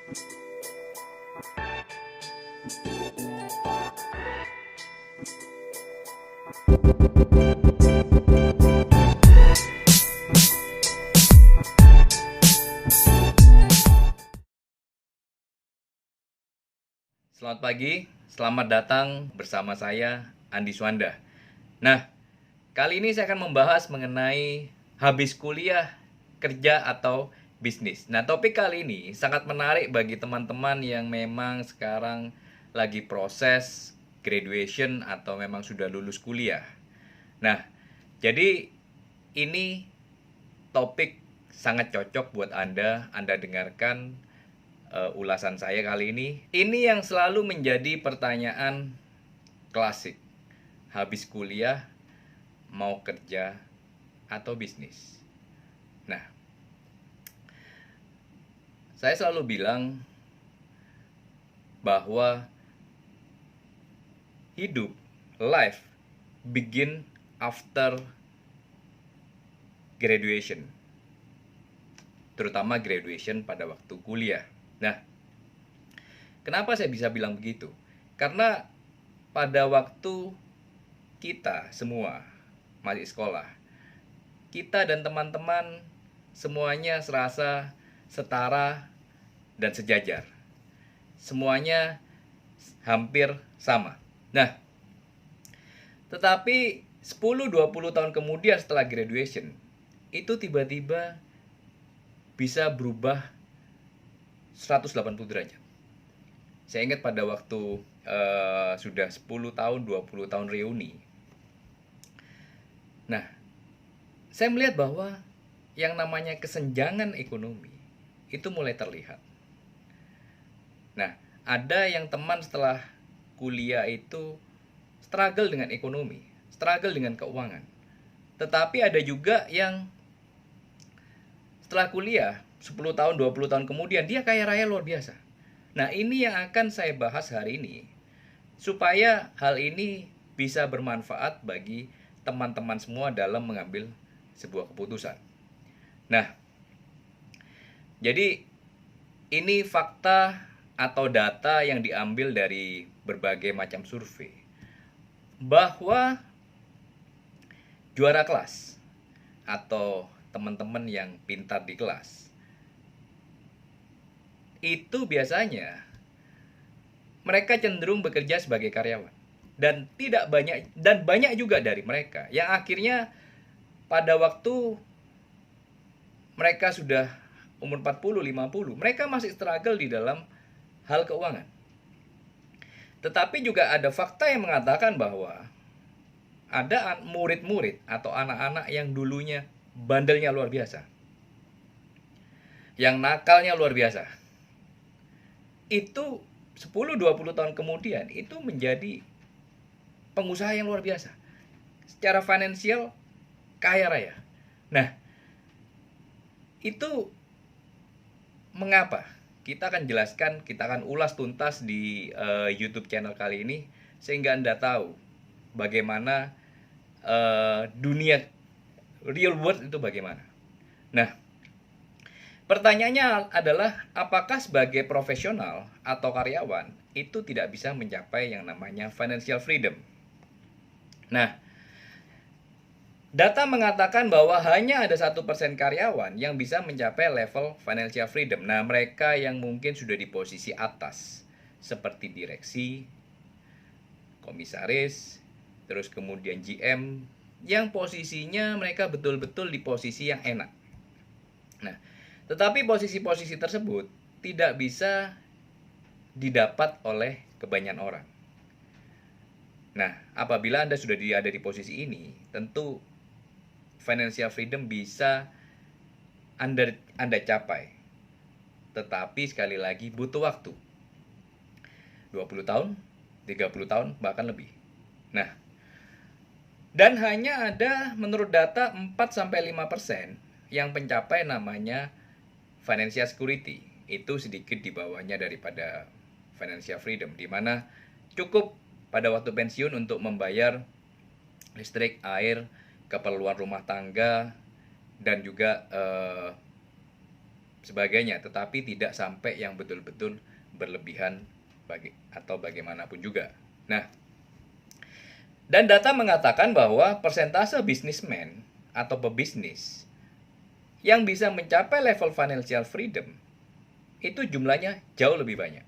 Selamat pagi, selamat datang bersama saya Andi Swanda. Nah, kali ini saya akan membahas mengenai habis kuliah, kerja atau bisnis. Nah, topik kali ini sangat menarik bagi teman-teman yang memang sekarang lagi proses graduation atau memang sudah lulus kuliah. Nah, jadi ini topik sangat cocok buat Anda dengarkan ulasan saya kali ini. Ini yang selalu menjadi pertanyaan klasik. Habis kuliah, mau kerja atau bisnis? Nah, saya selalu bilang bahwa hidup, life, begin after graduation. Terutama graduation pada waktu kuliah. Nah, kenapa saya bisa bilang begitu? Karena pada waktu kita semua masih sekolah, kita dan teman-teman semuanya serasa setara dan sejajar. Semuanya hampir sama. Nah, tetapi 10-20 tahun kemudian setelah graduation, itu tiba-tiba bisa berubah 180 derajat. Saya ingat pada waktu sudah 10 tahun, 20 tahun reuni. Nah, saya melihat bahwa yang namanya kesenjangan ekonomi itu mulai terlihat. Nah, ada yang teman setelah kuliah itu struggle dengan ekonomi, struggle dengan keuangan. Tetapi ada juga yang setelah kuliah 10 tahun, 20 tahun kemudian dia kaya raya luar biasa. Nah, ini yang akan saya bahas hari ini supaya hal ini bisa bermanfaat bagi teman-teman semua dalam mengambil sebuah keputusan. Nah, jadi ini fakta atau data yang diambil dari berbagai macam survei bahwa juara kelas atau teman-teman yang pintar di kelas itu biasanya mereka cenderung bekerja sebagai karyawan dan banyak juga dari mereka yang akhirnya pada waktu mereka sudah umur 40-50 mereka masih struggle di dalam hal keuangan. Tetapi juga ada fakta yang mengatakan bahwa ada murid-murid atau anak-anak yang dulunya bandelnya luar biasa, yang nakalnya luar biasa, itu 10-20 tahun kemudian itu menjadi pengusaha yang luar biasa. Secara finansial kaya raya. Nah, itu mengapa? Kita akan jelaskan, kita akan ulas tuntas di YouTube channel kali ini sehingga Anda tahu bagaimana dunia real world itu bagaimana. Nah, pertanyaannya adalah apakah sebagai profesional atau karyawan itu tidak bisa mencapai yang namanya financial freedom? Nah, data mengatakan bahwa hanya ada 1% karyawan yang bisa mencapai level financial freedom. Nah, mereka yang mungkin sudah di posisi atas seperti direksi, komisaris, terus kemudian GM yang posisinya mereka betul-betul di posisi yang enak. Nah, tetapi posisi-posisi tersebut tidak bisa didapat oleh kebanyakan orang. Nah, apabila Anda sudah ada di posisi ini, tentu financial freedom bisa Anda capai. Tetapi sekali lagi butuh waktu. 20 tahun, 30 tahun, bahkan lebih. Nah, dan hanya ada menurut data 4-5% yang mencapai namanya financial security. Itu sedikit di bawahnya daripada financial freedom, di mana cukup pada waktu pensiun untuk membayar listrik, air, keperluan rumah tangga, dan juga sebagainya, tetapi tidak sampai yang betul-betul berlebihan atau bagaimanapun juga. Nah, dan data mengatakan bahwa persentase bisnismen atau pebisnis yang bisa mencapai level financial freedom itu jumlahnya jauh lebih banyak.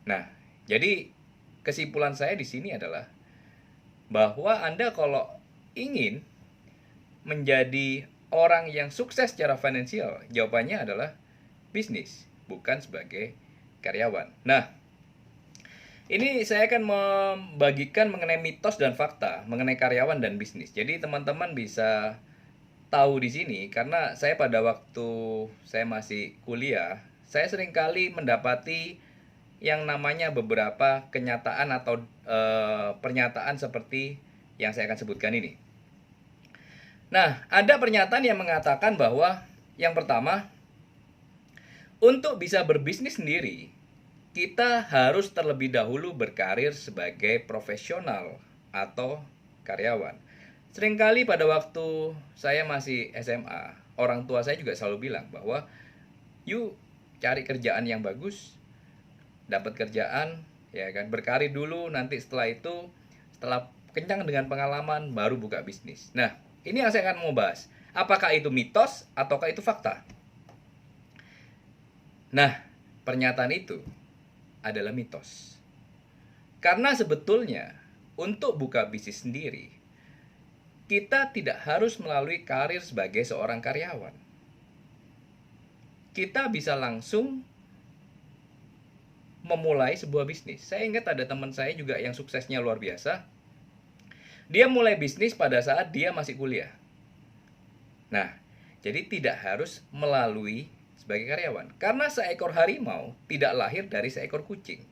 Nah, jadi kesimpulan saya di sini adalah bahwa Anda kalau ingin menjadi orang yang sukses secara finansial, jawabannya adalah bisnis, bukan sebagai karyawan. Nah, ini saya akan membagikan mengenai mitos dan fakta mengenai karyawan dan bisnis. Jadi teman-teman bisa tahu di sini karena saya pada waktu saya masih kuliah, saya seringkali mendapati yang namanya beberapa kenyataan atau pernyataan seperti yang saya akan sebutkan ini. Nah, ada pernyataan yang mengatakan bahwa yang pertama, untuk bisa berbisnis sendiri, kita harus terlebih dahulu berkarir sebagai profesional atau karyawan. Seringkali pada waktu saya masih SMA, orang tua saya juga selalu bilang bahwa yuk cari kerjaan yang bagus, dapat kerjaan, ya kan, berkarir dulu, nanti setelah itu, setelah kencang dengan pengalaman, baru buka bisnis. Nah, ini yang saya akan mau bahas. Apakah itu mitos ataukah itu fakta? Nah, pernyataan itu adalah mitos. Karena sebetulnya untuk buka bisnis sendiri, kita tidak harus melalui karir sebagai seorang karyawan. Kita bisa langsung memulai sebuah bisnis. Saya ingat ada teman saya juga yang suksesnya luar biasa. Dia mulai bisnis pada saat dia masih kuliah. Nah, jadi tidak harus melalui sebagai karyawan. Karena seekor harimau tidak lahir dari seekor kucing.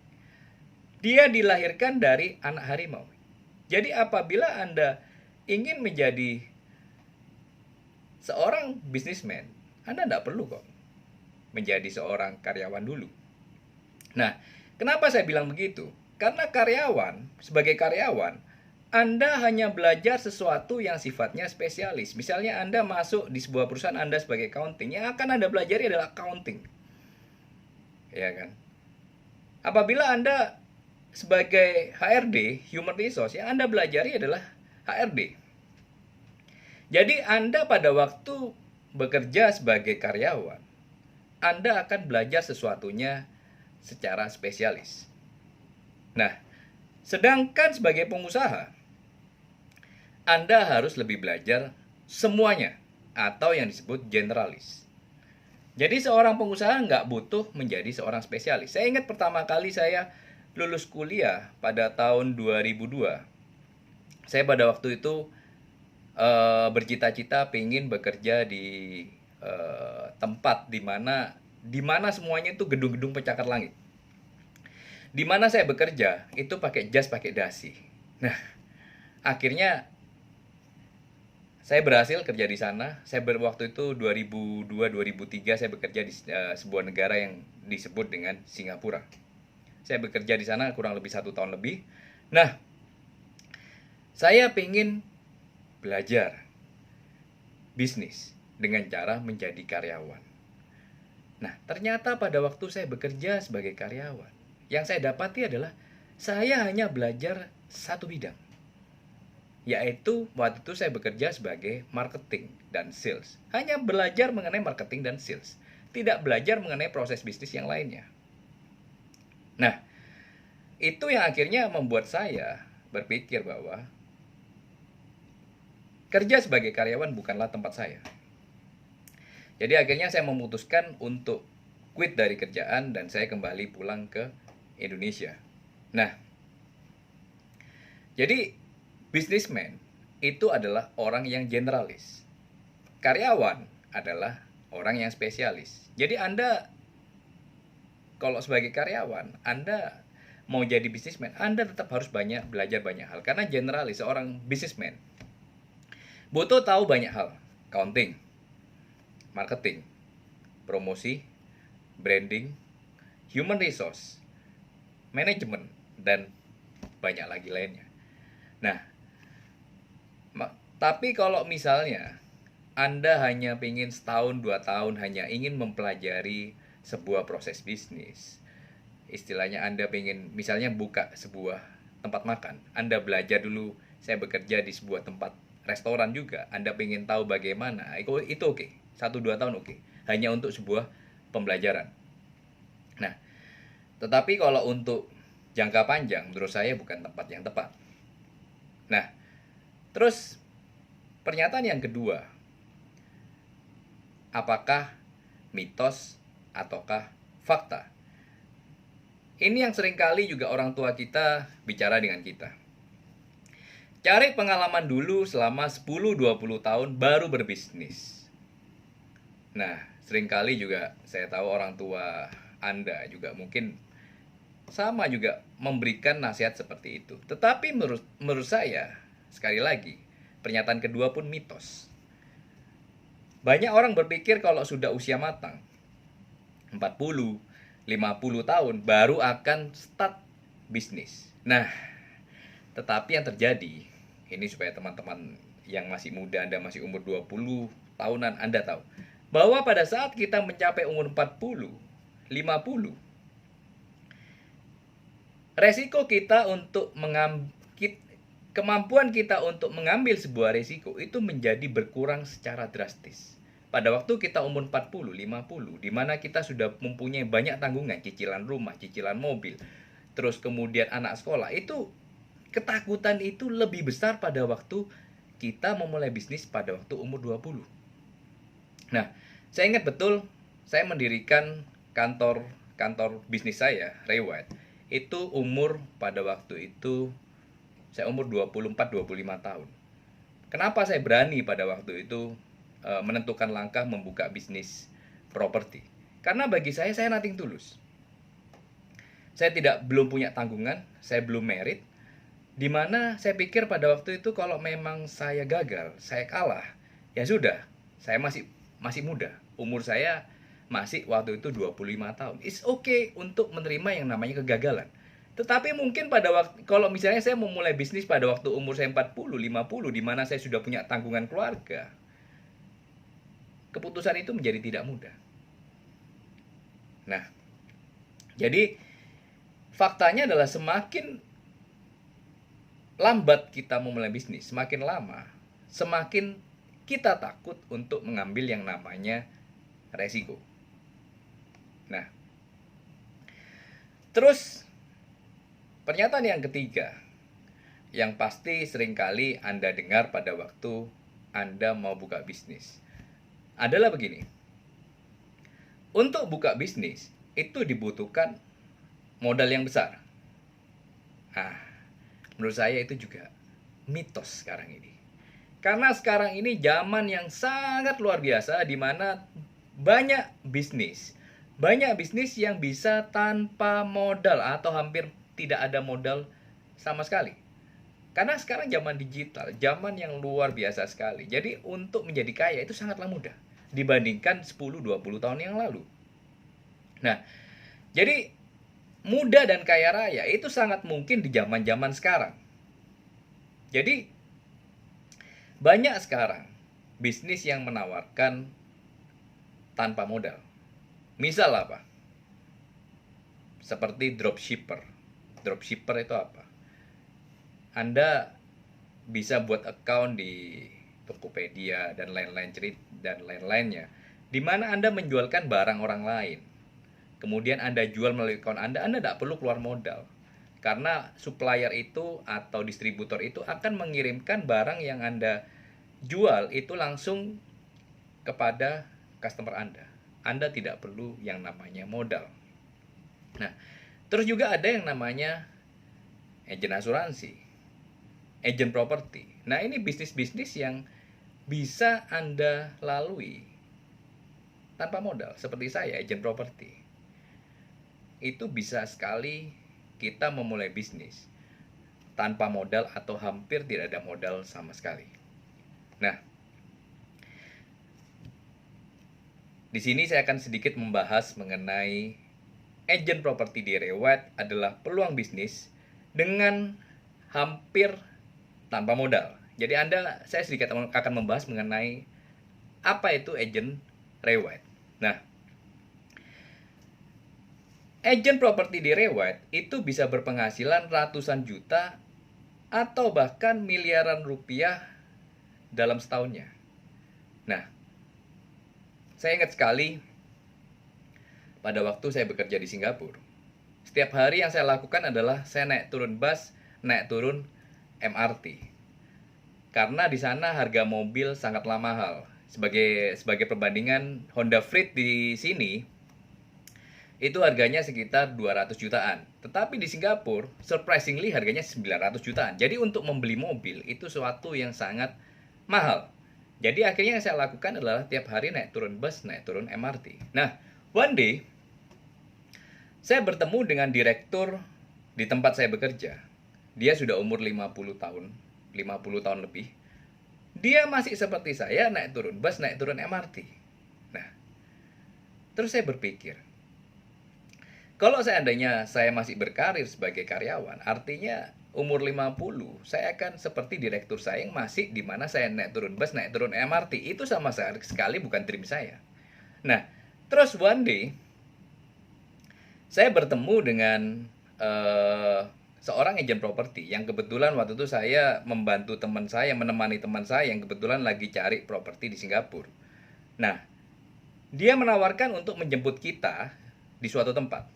Dia dilahirkan dari anak harimau. Jadi apabila Anda ingin menjadi seorang bisnismen, Anda tidak perlu kok menjadi seorang karyawan dulu. Nah, kenapa saya bilang begitu? Karena sebagai karyawan, Anda hanya belajar sesuatu yang sifatnya spesialis. Misalnya Anda masuk di sebuah perusahaan Anda sebagai accounting, yang akan Anda pelajari adalah accounting. Ya kan? Apabila Anda sebagai HRD, Human Resource, yang Anda pelajari adalah HRD. Jadi Anda pada waktu bekerja sebagai karyawan, Anda akan belajar sesuatunya secara spesialis. Nah, sedangkan sebagai pengusaha, Anda harus lebih belajar semuanya atau yang disebut generalis. Jadi seorang pengusaha nggak butuh menjadi seorang spesialis. Saya ingat pertama kali saya lulus kuliah pada tahun 2002. Saya pada waktu itu bercita-cita pengen bekerja di tempat di mana semuanya itu gedung-gedung pencakar langit. Di mana saya bekerja itu pakai jas, pakai dasi. Nah, akhirnya saya berhasil kerja di sana. Waktu itu 2002-2003 saya bekerja di sebuah negara yang disebut dengan Singapura. Saya bekerja di sana kurang lebih 1 tahun lebih. Nah, saya pengen belajar bisnis dengan cara menjadi karyawan. Nah, ternyata pada waktu saya bekerja sebagai karyawan, yang saya dapati adalah saya hanya belajar satu bidang. Yaitu waktu itu saya bekerja sebagai marketing dan sales. Hanya belajar mengenai marketing dan sales. Tidak belajar mengenai proses bisnis yang lainnya. Nah, itu yang akhirnya membuat saya berpikir bahwa kerja sebagai karyawan bukanlah tempat saya. Jadi akhirnya saya memutuskan untuk quit dari kerjaan dan saya kembali pulang ke Indonesia. Nah, jadi businessman itu adalah orang yang generalis. Karyawan adalah orang yang spesialis. Jadi Anda kalau sebagai karyawan, Anda mau jadi businessman, Anda tetap harus belajar banyak hal. Karena generalis, seorang businessman butuh tahu banyak hal. Accounting, marketing, promosi, branding, human resource, manajemen, dan banyak lagi lainnya. Nah, tapi kalau misalnya Anda hanya ingin setahun 2 tahun hanya ingin mempelajari sebuah proses bisnis. Istilahnya Anda ingin misalnya buka sebuah tempat makan. Anda belajar dulu, saya bekerja di sebuah tempat restoran juga. Anda ingin tahu bagaimana, itu oke. 1-2 tahun oke. Hanya untuk sebuah pembelajaran. Nah, tetapi kalau untuk jangka panjang menurut saya bukan tempat yang tepat. Nah, terus pernyataan yang kedua, apakah mitos ataukah fakta? Ini yang seringkali juga orang tua kita bicara dengan kita. Cari pengalaman dulu selama 10-20 tahun baru berbisnis. Nah, seringkali juga saya tahu orang tua Anda juga mungkin sama juga memberikan nasihat seperti itu. Tetapi menurut saya, sekali lagi, pernyataan kedua pun mitos. Banyak orang berpikir kalau sudah usia matang, 40, 50 tahun, baru akan start bisnis. Nah, tetapi yang terjadi, ini supaya teman-teman yang masih muda, Anda masih umur 20 tahunan, Anda tahu, bahwa pada saat kita mencapai umur 40, 50, resiko kita untuk kemampuan kita untuk mengambil sebuah resiko itu menjadi berkurang secara drastis. Pada waktu kita umur 40, 50, di mana kita sudah mempunyai banyak tanggungan, cicilan rumah, cicilan mobil, terus kemudian anak sekolah, itu ketakutan itu lebih besar pada waktu kita memulai bisnis pada waktu umur 20. Nah, saya ingat betul, saya mendirikan kantor bisnis saya, Rewet, itu umur pada waktu itu saya umur 24-25 tahun. Kenapa saya berani pada waktu itu menentukan langkah membuka bisnis properti? Karena bagi saya nothing tulus. Saya belum punya tanggungan, saya belum merit, di mana saya pikir pada waktu itu kalau memang saya gagal, saya kalah, ya sudah, saya masih muda. Umur saya masih waktu itu 25 tahun. It's okay untuk menerima yang namanya kegagalan. Tetapi mungkin pada waktu, kalau misalnya saya memulai bisnis pada waktu umur saya 40, 50, di mana saya sudah punya tanggungan keluarga, keputusan itu menjadi tidak mudah. Nah, jadi faktanya adalah semakin lambat kita memulai bisnis, semakin lama, semakin kita takut untuk mengambil yang namanya resiko. Nah, terus pernyataan yang ketiga, yang pasti seringkali Anda dengar pada waktu Anda mau buka bisnis, adalah begini. Untuk buka bisnis, itu dibutuhkan modal yang besar. Nah, menurut saya itu juga mitos sekarang ini. Karena sekarang ini zaman yang sangat luar biasa, di mana banyak bisnis yang bisa tanpa modal atau hampir tidak ada modal sama sekali. Karena sekarang zaman digital, zaman yang luar biasa sekali. Jadi untuk menjadi kaya itu sangatlah mudah dibandingkan 10-20 tahun yang lalu. Nah, jadi muda dan kaya raya itu sangat mungkin di zaman-zaman sekarang. Jadi banyak sekarang bisnis yang menawarkan tanpa modal. Misal apa? Seperti dropshipper. Dropshipper itu apa? Anda bisa buat account di Tokopedia dan lain-lainnya, di mana Anda menjualkan barang orang lain. Kemudian Anda jual melalui account Anda tidak perlu keluar modal. Karena supplier itu atau distributor itu akan mengirimkan barang yang Anda jual itu langsung kepada customer Anda. Anda tidak perlu yang namanya modal. Nah, terus juga ada yang namanya agen asuransi, agen properti. Nah, ini bisnis-bisnis yang bisa Anda lalui tanpa modal. Seperti saya, agen properti. Itu bisa sekali kita memulai bisnis tanpa modal atau hampir tidak ada modal sama sekali. Nah, di sini saya akan sedikit membahas mengenai agen properti di Rewet adalah peluang bisnis dengan hampir tanpa modal. Jadi saya sedikit akan membahas mengenai Apa itu agent reward? Nah, agent properti di reward itu bisa berpenghasilan ratusan juta atau bahkan miliaran rupiah dalam setahunnya. Nah, saya ingat sekali pada waktu saya bekerja di Singapura. Setiap hari yang saya lakukan adalah saya naik turun bus, naik turun MRT. Karena di sana harga mobil sangatlah mahal. Sebagai perbandingan, Honda Freed di sini itu harganya sekitar 200 jutaan. Tetapi di Singapura, surprisingly harganya 900 jutaan. Jadi untuk membeli mobil itu suatu yang sangat mahal. Jadi akhirnya yang saya lakukan adalah tiap hari naik turun bus, naik turun MRT. Nah, one day saya bertemu dengan direktur di tempat saya bekerja. Dia sudah umur 50 tahun lebih. Dia masih seperti saya naik turun bus, naik turun MRT. Nah, terus saya berpikir, kalau seandainya saya masih berkarir sebagai karyawan, artinya umur 50, saya akan seperti direktur saya yang masih di mana saya naik turun bus, naik turun MRT. Itu sama sekali bukan dream saya. Nah, terus one day, saya bertemu dengan seorang agent properti yang kebetulan waktu itu saya membantu teman saya, menemani teman saya yang kebetulan lagi cari properti di Singapura. Nah, dia menawarkan untuk menjemput kita di suatu tempat.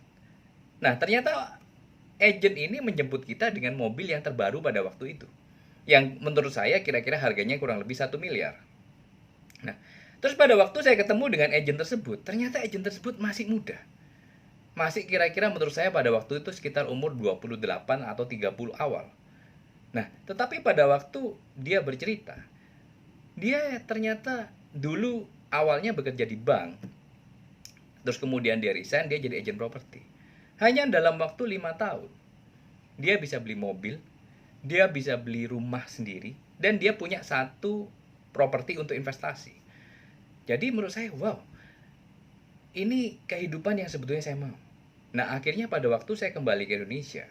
Nah, ternyata agent ini menjemput kita dengan mobil yang terbaru pada waktu itu. Yang menurut saya kira-kira harganya kurang lebih 1 miliar. Nah, terus pada waktu saya ketemu dengan agent tersebut, ternyata agent tersebut masih muda. Masih kira-kira menurut saya pada waktu itu sekitar umur 28 atau 30 awal. Nah, tetapi pada waktu dia bercerita, dia ternyata dulu awalnya bekerja di bank, terus kemudian dia resign, dia jadi agent properti. Hanya dalam waktu 5 tahun, dia bisa beli mobil, dia bisa beli rumah sendiri, dan dia punya satu properti untuk investasi. Jadi menurut saya, wow, ini kehidupan yang sebetulnya saya mau. Nah, akhirnya pada waktu saya kembali ke Indonesia,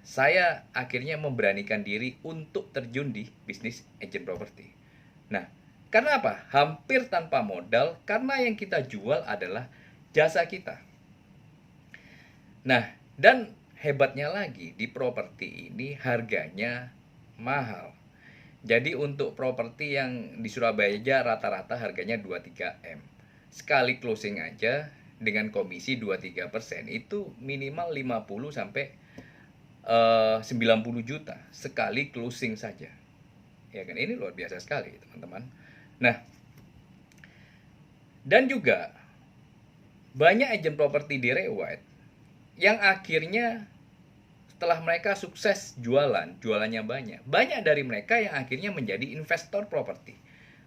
saya akhirnya memberanikan diri untuk terjun di bisnis agent properti. Nah, karena apa? Hampir tanpa modal, karena yang kita jual adalah jasa kita. Nah, dan hebatnya lagi, di properti ini harganya mahal. Jadi untuk properti yang di Surabaya aja rata-rata harganya 2-3 M. Sekali closing aja dengan komisi 2-3% itu minimal 50 sampai 90 juta sekali closing saja. Ya kan, ini luar biasa sekali, teman-teman. Nah, dan juga banyak agent properti di Reward yang akhirnya setelah mereka sukses jualannya banyak dari mereka yang akhirnya menjadi investor properti.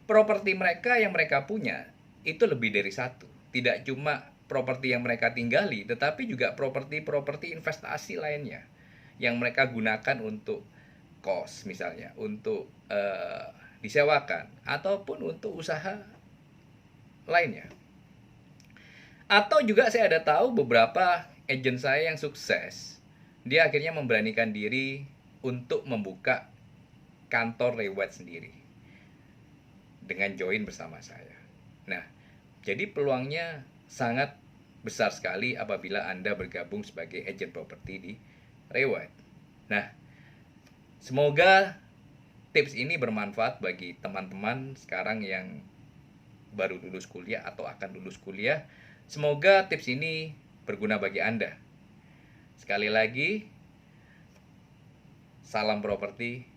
Properti mereka yang mereka punya itu lebih dari satu. Tidak cuma properti yang mereka tinggali, tetapi juga properti investasi lainnya yang mereka gunakan untuk kos misalnya, untuk disewakan ataupun untuk usaha lainnya. Atau juga saya ada tahu beberapa agent saya yang sukses, dia akhirnya memberanikan diri untuk membuka kantor Reward sendiri dengan join bersama saya. Nah, jadi peluangnya sangat besar sekali apabila Anda bergabung sebagai agent properti di Reward. Nah, semoga tips ini bermanfaat bagi teman-teman sekarang yang baru lulus kuliah atau akan lulus kuliah. Semoga tips ini berguna bagi Anda. Sekali lagi, salam properti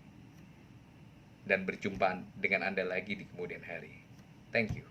dan berjumpa dengan Anda lagi di kemudian hari. Thank you.